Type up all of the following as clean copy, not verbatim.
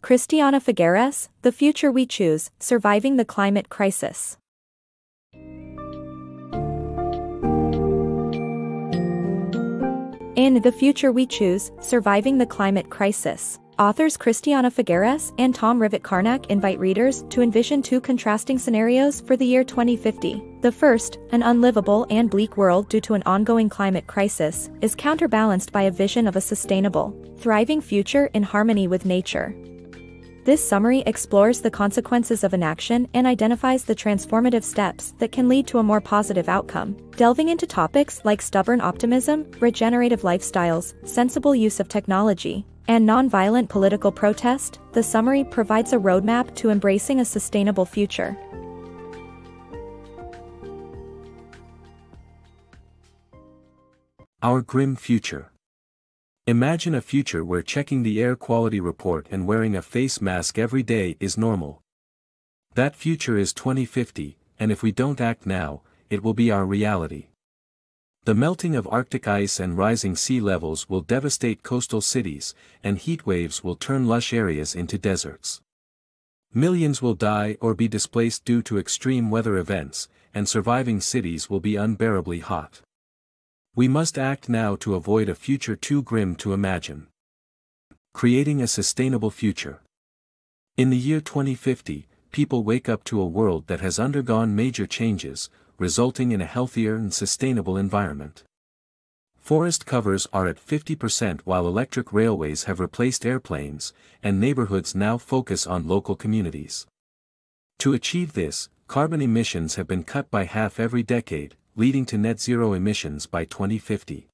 Christiana Figueres, The Future We Choose, Surviving the Climate Crisis. In The Future We Choose, Surviving the Climate Crisis, authors Christiana Figueres and Rivett-Carnac invite readers to envision two contrasting scenarios for the year 2050. The first, an unlivable and bleak world due to an ongoing climate crisis, is counterbalanced by a vision of a sustainable, thriving future in harmony with nature. This summary explores the consequences of inaction and identifies the transformative steps that can lead to a more positive outcome. Delving into topics like stubborn optimism, regenerative lifestyles, sensible use of technology, and nonviolent political protest, the summary provides a roadmap to embracing a sustainable future. Our grim future. Imagine a future where checking the air quality report and wearing a face mask every day is normal. That future is 2050, and if we don't act now, it will be our reality. The melting of Arctic ice and rising sea levels will devastate coastal cities, and heat waves will turn lush areas into deserts. Millions will die or be displaced due to extreme weather events, and surviving cities will be unbearably hot. We must act now to avoid a future too grim to imagine. Creating a sustainable future. In the year 2050, people wake up to a world that has undergone major changes, resulting in a healthier and sustainable environment. Forest covers are at 50% while electric railways have replaced airplanes, and neighborhoods now focus on local communities. To achieve this, carbon emissions have been cut by half every decade, leading to net zero emissions by 2050.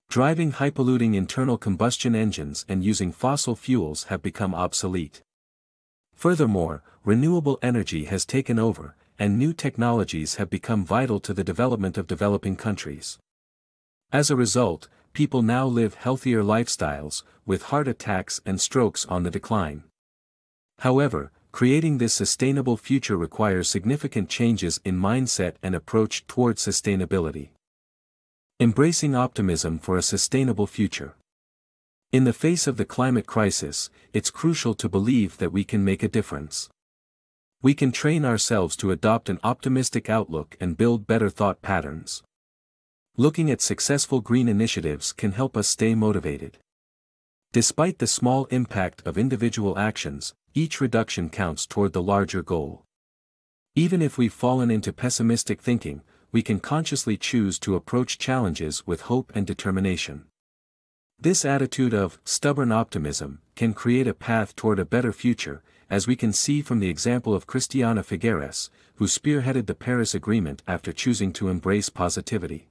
Driving high-polluting internal combustion engines and using fossil fuels have become obsolete. Furthermore, renewable energy has taken over, and new technologies have become vital to the development of developing countries. As a result, people now live healthier lifestyles, with heart attacks and strokes on the decline. However, creating this sustainable future requires significant changes in mindset and approach toward sustainability. Embracing optimism for a sustainable future. In the face of the climate crisis, it's crucial to believe that we can make a difference. We can train ourselves to adopt an optimistic outlook and build better thought patterns. Looking at successful green initiatives can help us stay motivated. Despite the small impact of individual actions, each reduction counts toward the larger goal. Even if we've fallen into pessimistic thinking, we can consciously choose to approach challenges with hope and determination. This attitude of stubborn optimism can create a path toward a better future, as we can see from the example of Christiana Figueres, who spearheaded the Paris Agreement after choosing to embrace positivity.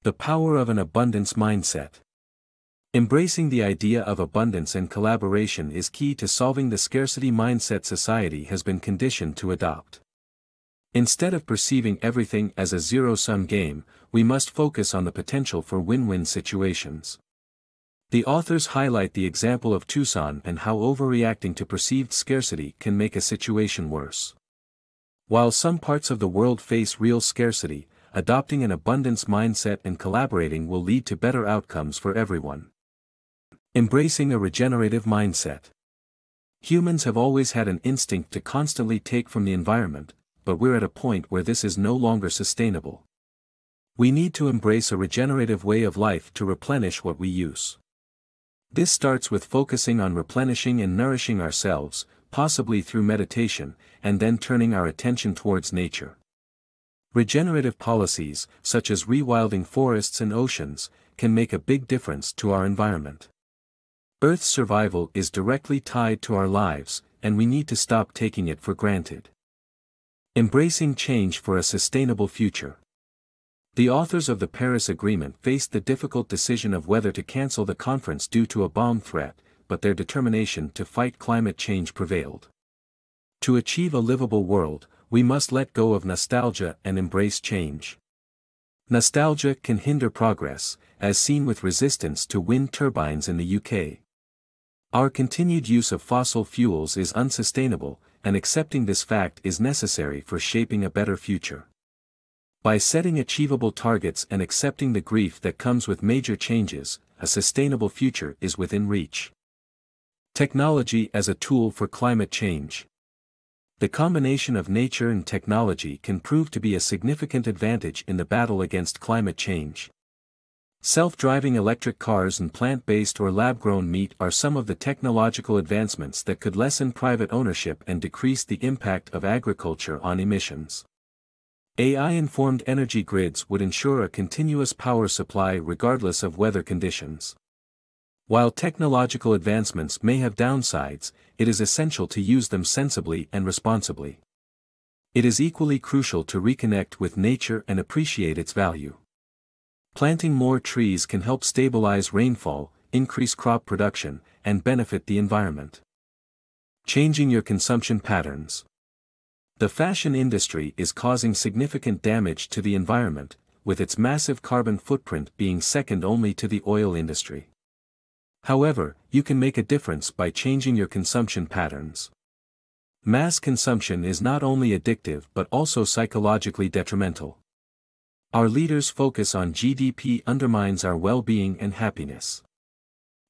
The power of an abundance mindset. Embracing the idea of abundance and collaboration is key to solving the scarcity mindset society has been conditioned to adopt. Instead of perceiving everything as a zero-sum game, we must focus on the potential for win-win situations. The authors highlight the example of Tucson and how overreacting to perceived scarcity can make a situation worse. While some parts of the world face real scarcity, adopting an abundance mindset and collaborating will lead to better outcomes for everyone. Embracing a regenerative mindset. Humans have always had an instinct to constantly take from the environment, but we're at a point where this is no longer sustainable. We need to embrace a regenerative way of life to replenish what we use. This starts with focusing on replenishing and nourishing ourselves, possibly through meditation, and then turning our attention towards nature. Regenerative policies, such as rewilding forests and oceans, can make a big difference to our environment. Earth's survival is directly tied to our lives, and we need to stop taking it for granted. Embracing change for a sustainable future. The authors of the Paris Agreement faced the difficult decision of whether to cancel the conference due to a bomb threat, but their determination to fight climate change prevailed. To achieve a livable world, we must let go of nostalgia and embrace change. Nostalgia can hinder progress, as seen with resistance to wind turbines in the UK. Our continued use of fossil fuels is unsustainable, and accepting this fact is necessary for shaping a better future. By setting achievable targets and accepting the grief that comes with major changes, a sustainable future is within reach. Technology as a tool for climate change. The combination of nature and technology can prove to be a significant advantage in the battle against climate change. Self-driving electric cars and plant-based or lab-grown meat are some of the technological advancements that could lessen private ownership and decrease the impact of agriculture on emissions. AI-informed energy grids would ensure a continuous power supply regardless of weather conditions. While technological advancements may have downsides, it is essential to use them sensibly and responsibly. It is equally crucial to reconnect with nature and appreciate its value. Planting more trees can help stabilize rainfall, increase crop production, and benefit the environment. Changing your consumption patterns. The fashion industry is causing significant damage to the environment, with its massive carbon footprint being second only to the oil industry. However, you can make a difference by changing your consumption patterns. Mass consumption is not only addictive but also psychologically detrimental. Our leaders' focus on GDP undermines our well-being and happiness.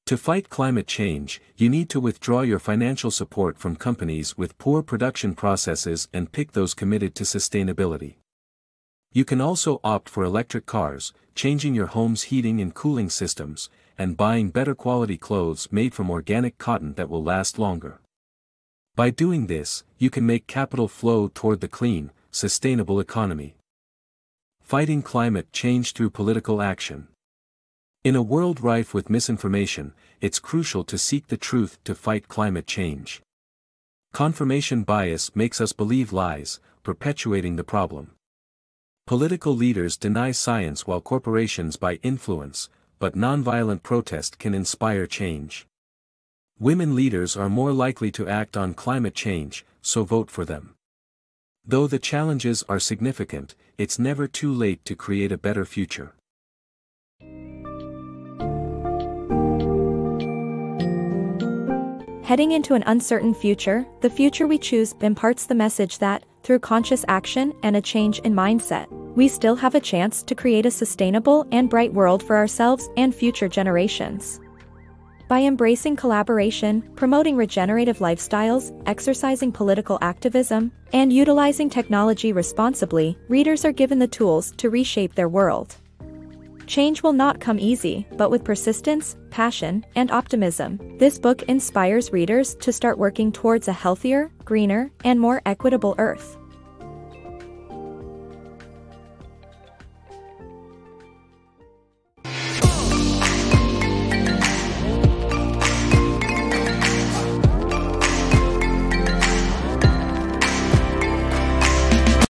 To fight climate change, you need to withdraw your financial support from companies with poor production processes and pick those committed to sustainability. You can also opt for electric cars, changing your home's heating and cooling systems, and buying better quality clothes made from organic cotton that will last longer. By doing this, you can make capital flow toward the clean, sustainable economy. Fighting climate change through political action. In a world rife with misinformation, it's crucial to seek the truth to fight climate change. Confirmation bias makes us believe lies, perpetuating the problem. Political leaders deny science while corporations buy influence, but nonviolent protest can inspire change. Women leaders are more likely to act on climate change, so vote for them. Though the challenges are significant, it's never too late to create a better future. Heading into an uncertain future, the future we choose imparts the message that, through conscious action and a change in mindset, we still have a chance to create a sustainable and bright world for ourselves and future generations. By embracing collaboration, promoting regenerative lifestyles, exercising political activism, and utilizing technology responsibly, readers are given the tools to reshape their world. Change will not come easy, but with persistence, passion, and optimism, this book inspires readers to start working towards a healthier, greener, and more equitable Earth.